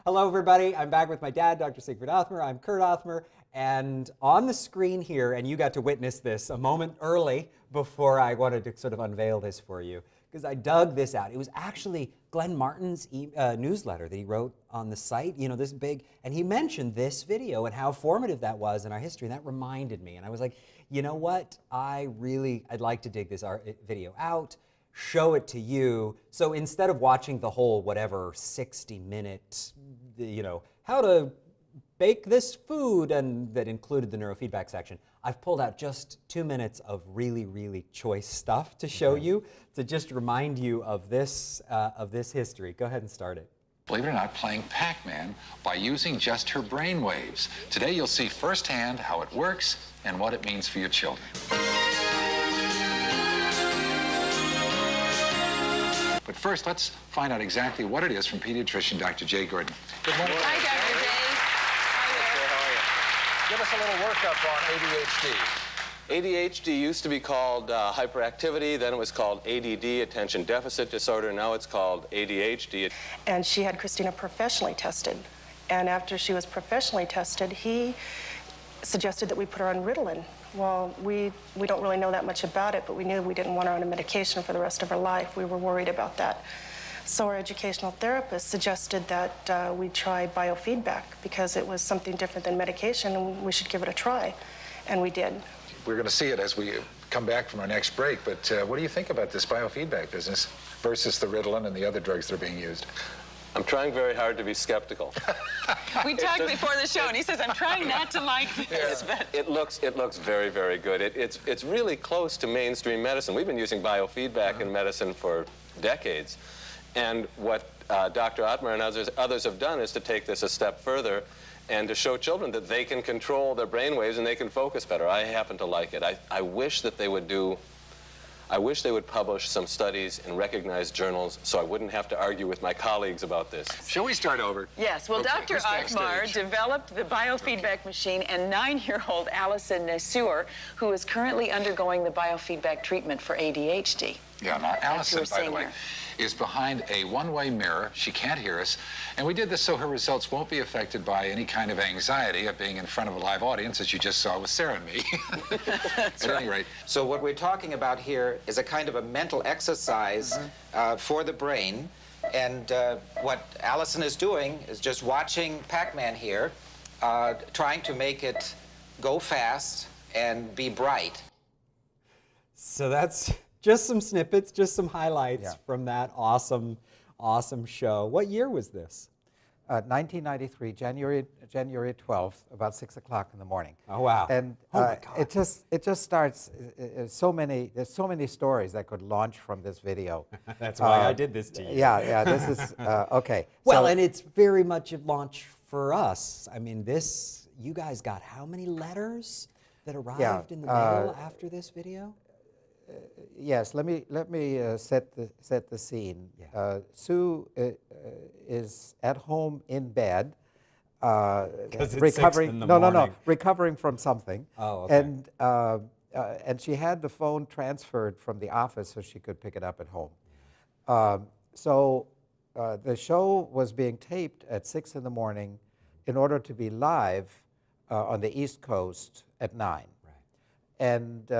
Hello, everybody. I'm back with my dad, Dr. Siegfried Othmer. I'm Kurt Othmer. And on the screen here, and you got to witness this a moment early before I wanted to sort of unveil this for you, because I dug this out. It was actually Glenn Martin's newsletter that he wrote on the site, you know, this big, and he mentioned this video and how formative that was in our history, and that reminded me. And I was like, you know what? I'd like to dig this video out, show it to you. So instead of watching the whole, whatever, 60-minute, you know, how to bake this food, and that included the neurofeedback section, I've pulled out just 2 minutes of really, really choice stuff to show you, to just remind you of this history. Go ahead and start it. Believe it or not, playing Pac-Man by using just her brain waves. Today you'll see firsthand how it works and what it means for your children. But first, let's find out exactly what it is from pediatrician Dr. Jay Gordon. Good morning. Hi, Dr. Jay. How are you? Give us a little workup on ADHD. ADHD used to be called hyperactivity, then it was called ADD, attention deficit disorder, now it's called ADHD. And she had Christina professionally tested. And after she was professionally tested, he suggested that we put her on Ritalin. Well, we don't really know that much about it, but we knew we didn't want her on a medication for the rest of her life. We were worried about that. So our educational therapist suggested that we try biofeedback because it was something different than medication and we should give it a try. And we did. We're going to see it as we come back from our next break, but what do you think about this biofeedback business versus the Ritalin and the other drugs that are being used? I'm trying very hard to be skeptical. We talked before the show, and he says, I'm trying not to like this, but... It looks very, very good. It's really close to mainstream medicine. We've been using biofeedback in medicine for decades. And what Dr. Othmer and others have done is to take this a step further and to show children that they can control their brain waves and they can focus better. I happen to like it. I wish that they would publish some studies in recognized journals so I wouldn't have to argue with my colleagues about this. Shall we start over? Yes, well, Okay, Dr. Othmer developed the biofeedback machine, and 9-year-old Allison Nasur, who is currently undergoing the biofeedback treatment for ADHD. Yeah, now Allison, were by the saying way, there. is behind a one-way mirror. She can't hear us. And we did this so her results won't be affected by any kind of anxiety of being in front of a live audience, as you just saw with Sarah and me. At any rate. So what we're talking about here is a kind of a mental exercise for the brain. And what Allison is doing is just watching Pac-Man here, trying to make it go fast and be bright. So that's just some snippets, just some highlights from that awesome, awesome show. What year was this? 1993, January 12th, about 6 o'clock in the morning. Oh wow! And oh my God. it just starts. There's so many stories that could launch from this video. That's why I did this to you. Yeah. This is okay. Well, so, and it's very much a launch for us. I mean, you guys got how many letters that arrived in the mail after this video? Yes, let me set the scene. Yeah. Sue is at home in bed, it's recovering. 6 in the No, morning. recovering from something. Oh, okay. And she had the phone transferred from the office so she could pick it up at home. So the show was being taped at 6 in the morning in order to be live on the East Coast at 9. Right. And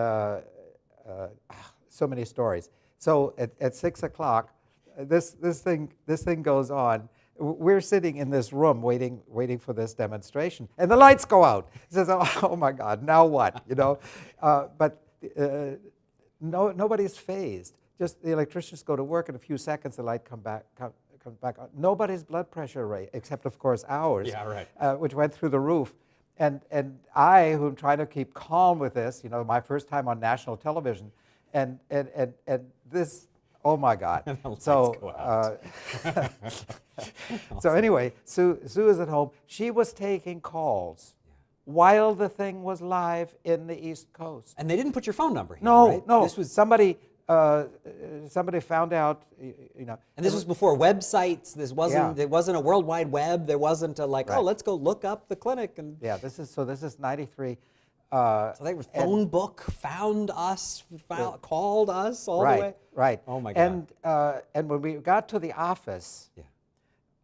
so many stories. So at 6 o'clock, this thing goes on. We're sitting in this room waiting for this demonstration, and the lights go out. It says, "Oh my God, now what?" You know, but nobody's phased. Just the electricians go to work. In a few seconds, the light comes back on. Nobody's blood pressure rate, except of course ours, which went through the roof. And I, who am trying to keep calm with this, you know, my first time on national television, and this, oh my God. So, so anyway, Sue is at home. She was taking calls while the thing was live in the East Coast. And they didn't put your phone number here, No, right? no. This was somebody found out, you know. And this was before websites. This wasn't. Yeah. It wasn't a World Wide Web. There wasn't a like, Right. oh, let's go look up the clinic and. Yeah, this is 93. So they were phone book, found us, called us all the way. Right. Oh my God. And when we got to the office,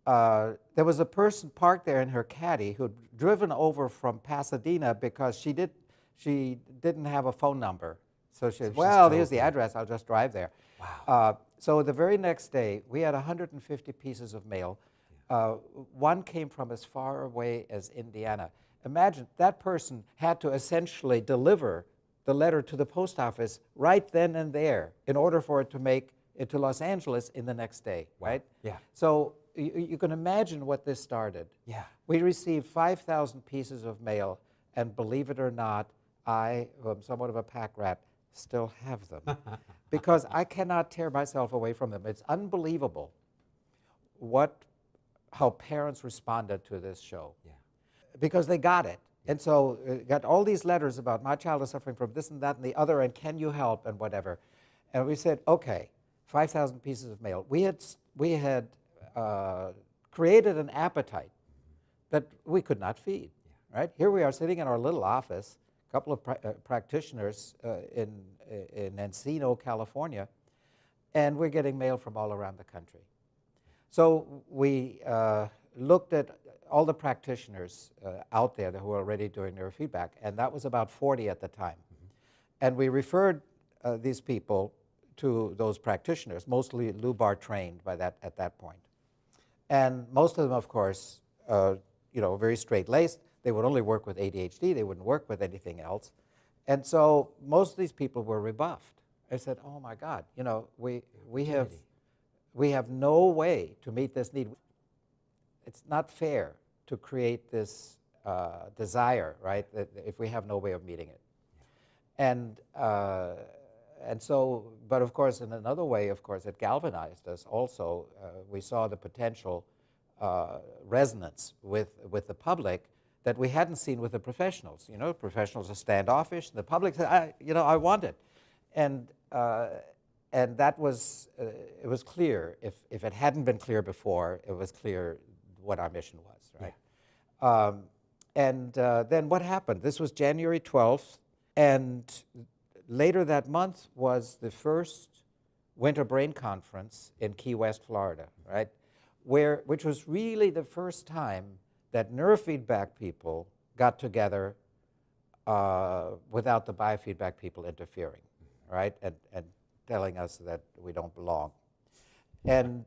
there was a person parked there in her caddy who'd driven over from Pasadena because she didn't have a phone number. So she said, well, here's the address, I'll just drive there. Wow. So the very next day, we had 150 pieces of mail. One came from as far away as Indiana. Imagine, that person had to essentially deliver the letter to the post office right then and there in order for it to make it to Los Angeles in the next day, right? Yeah. So you can imagine what this started. Yeah. We received 5,000 pieces of mail, and believe it or not, I, who am somewhat of a pack rat, still have them because I cannot tear myself away from them. It's unbelievable how parents responded to this show. Yeah. Because they got it. And so got all these letters about my child is suffering from this and that and the other, and can you help, and whatever. And we said, okay, 5,000 pieces of mail. We had created an appetite that we could not feed, right? Here we are sitting in our little office, a couple of practitioners in Encino, California, and we're getting mail from all around the country. So we looked at all the practitioners out there who were already doing neurofeedback, and that was about 40 at the time. And we referred these people to those practitioners, mostly Lubar trained at that point. And most of them, of course, very straight-laced. They would only work with ADHD. They wouldn't work with anything else. And so most of these people were rebuffed. I said, oh my God, we have no way to meet this need. It's not fair to create this desire, right, that if we have no way of meeting it. And so, but of course, in another way, of course, it galvanized us also. We saw the potential resonance with the public that we hadn't seen with the professionals. Professionals are standoffish. The public said, I want it. And that was, it was clear. If it hadn't been clear before, it was clear what our mission was, right? Yeah. Then what happened? This was January 12th, and later that month was the first Winter Brain Conference in Key West, Florida, right? Which was really the first time that neurofeedback people got together without the biofeedback people interfering, right? And telling us that we don't belong. And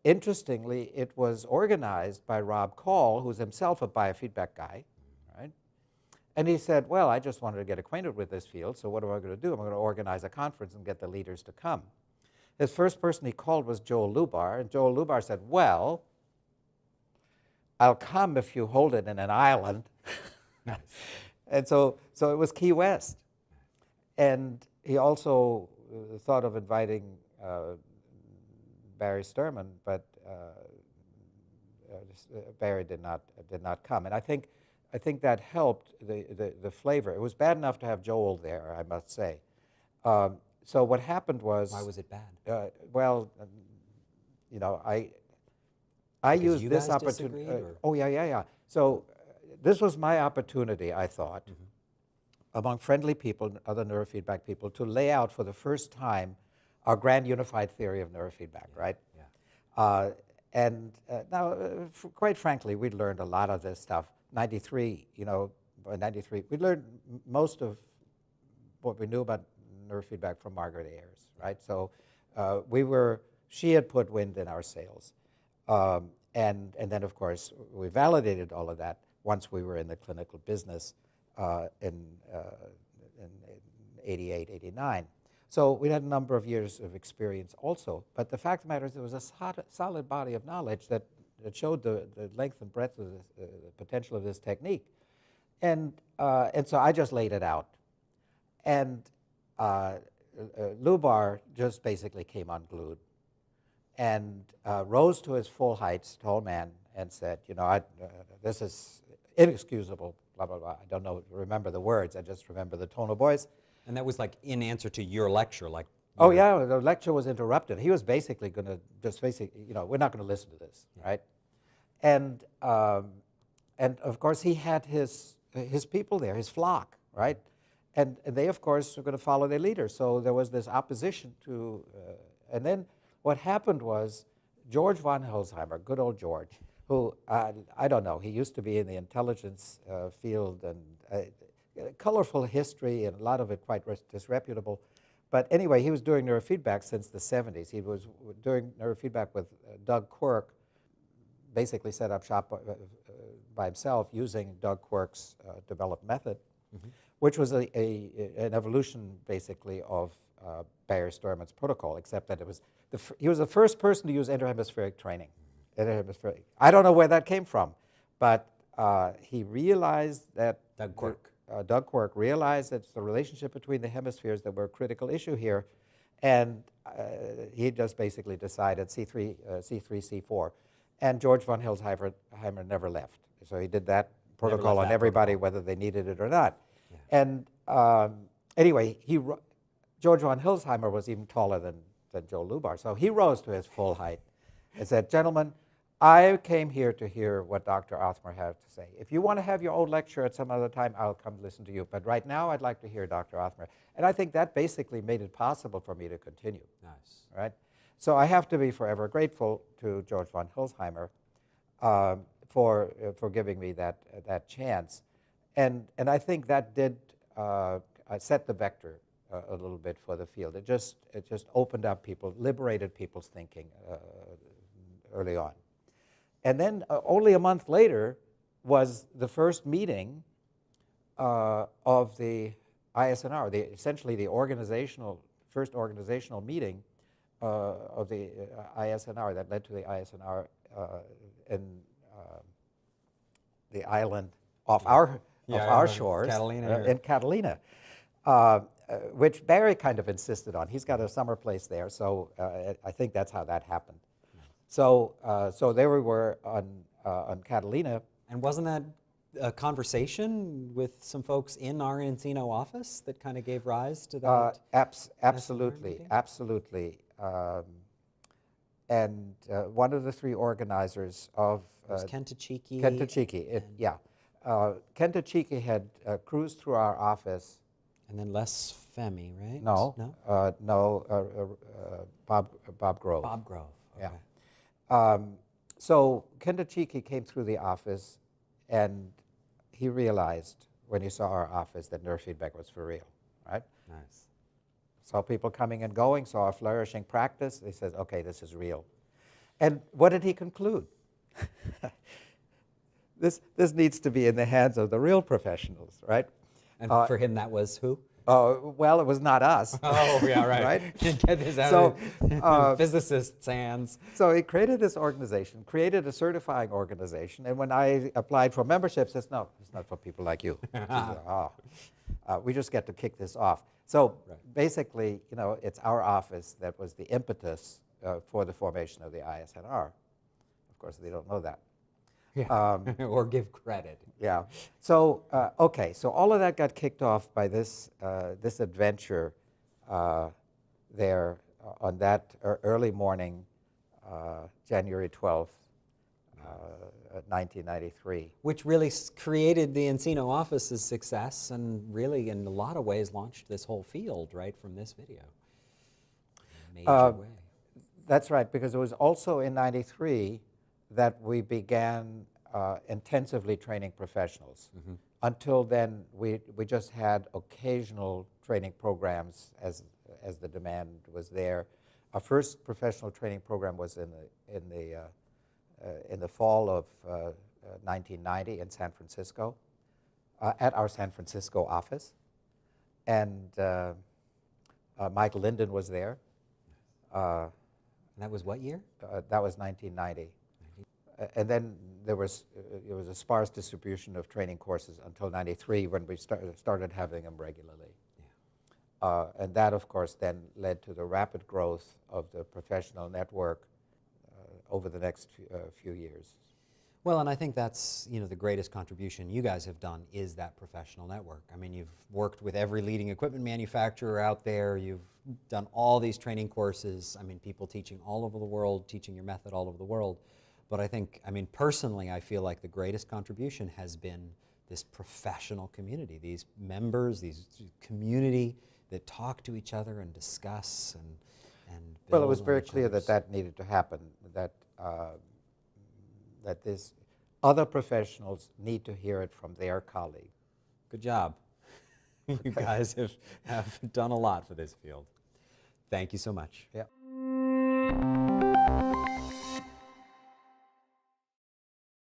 interestingly, it was organized by Rob Call, who's himself a biofeedback guy, right? And he said, well, I just wanted to get acquainted with this field, so what am I going to do? I'm going to organize a conference and get the leaders to come. His first person he called was Joel Lubar, and Joel Lubar said, well, I'll come if you hold it in an island. And so it was Key West. And he also thought of inviting Barry Sturman, but Barry did not come. And I think that helped the flavor. It was bad enough to have Joel there, I must say. So what happened was... Why was it bad? I used this opportunity. Yeah. So this was my opportunity, I thought, among friendly people, other neurofeedback people, to lay out for the first time our grand unified theory of neurofeedback, right? Yeah. Now, quite frankly, we'd learned a lot of this stuff. 93, we learned most of what we knew about neurofeedback from Margaret Ayers, right? So she had put wind in our sails. And then, of course, we validated all of that once we were in the clinical business in 88, 89. So we had a number of years of experience also. But the fact of the matter is there was a solid body of knowledge that showed the length and breadth of the potential of this technique. And so I just laid it out. And Lubar just basically came unglued and rose to his full heights, tall man, and said, this is inexcusable, blah, blah, blah. I don't remember the words, I just remember the tone of voice. And that was like in answer to your lecture, like... Oh yeah, the lecture was interrupted. He was basically going to we're not going to listen to this, right? And of course he had his people there, his flock, right? And they, of course, were going to follow their leader. So there was this opposition to, and then what happened was George von Holzheimer, good old George, who, I don't know, he used to be in the intelligence field, and colorful history, and a lot of it quite disreputable. But anyway, he was doing neurofeedback since the 70s. He was doing neurofeedback with Doug Quirk, basically set up shop by himself using Doug Quirk's developed method, which was an evolution, basically, of Barry Sturman's protocol, except that it was he was the first person to use interhemispheric training. I don't know where that came from, but he realized that Doug Quirk realized that it's the relationship between the hemispheres that were a critical issue here, and he just basically decided C3, C4. And George von Holzheimer never left. So he did that protocol on everybody, whether they needed it or not. Yeah. And anyway, George von Holzheimer was even taller than Joe Lubar. So he rose to his full height and said, gentlemen, I came here to hear what Dr. Othmer had to say. If you want to have your own lecture at some other time, I'll come listen to you. But right now, I'd like to hear Dr. Othmer. And I think that basically made it possible for me to continue. Nice. Right? So I have to be forever grateful to George von Holzheimer for giving me that chance. And I think that did set the vector a little bit for the field. It just opened up liberated people's thinking early on. And then only a month later was the first meeting of the ISNR, essentially the first organizational meeting of the ISNR that led to the ISNR in the island off our shores, in Catalina, which Barry kind of insisted on. He's got a summer place there, so I think that's how that happened. So there we were on Catalina. And wasn't that a conversation with some folks in our Encino office that kind of gave rise to that? Absolutely, absolutely. And one of the three organizers of was Kentachiki. Kentachiki, yeah. Kentachiki had cruised through our office. And then Les Femi, right? No. Bob Grove. Bob Grove. Okay. Yeah. So Kentachiki came through the office, and he realized when he saw our office that neurofeedback was for real, right? Nice. Saw people coming and going, saw a flourishing practice. He says, okay, this is real. And what did he conclude? This needs to be in the hands of the real professionals, right? And for him, that was who? Well, it was not us. Oh, yeah, right. Right? Get this out of physicists' hands. So he created this organization, created a certifying organization, and when I applied for membership, says, no, it's not for people like you. We just get to kick this off. So basically, it's our office that was the impetus for the formation of the ISNR. Of course, they don't know that. Yeah. Or give credit. Yeah. So, okay, so all of that got kicked off by this adventure there on that early morning, January 12th, 1993. Which really created the Encino office's success and really, in a lot of ways, launched this whole field right from this video. In a major way. That's right, because it was also in 93 that we began intensively training professionals. Mm-hmm. Until then, we just had occasional training programs as the demand was there. Our first professional training program was in the fall of 1990 in San Francisco, at our San Francisco office, and Mike Linden was there. And that was what year? That was 1990. And then there was a sparse distribution of training courses until 93 when we started having them regularly. Yeah. And that, of course, then led to the rapid growth of the professional network over the next few years. Well, and I think that's the greatest contribution you guys have done is that professional network. I mean, you've worked with every leading equipment manufacturer out there. You've done all these training courses. I mean, people teaching all over the world, teaching your method all over the world. But I think, personally, I feel like the greatest contribution has been this professional community, these members, these community that talk to each other and discuss. And and Well, it build was on very each clear that other's- that needed to happen, that, that this other professionals need to hear it from their colleague. Good job. You guys have done a lot for this field. Thank you so much. Yeah.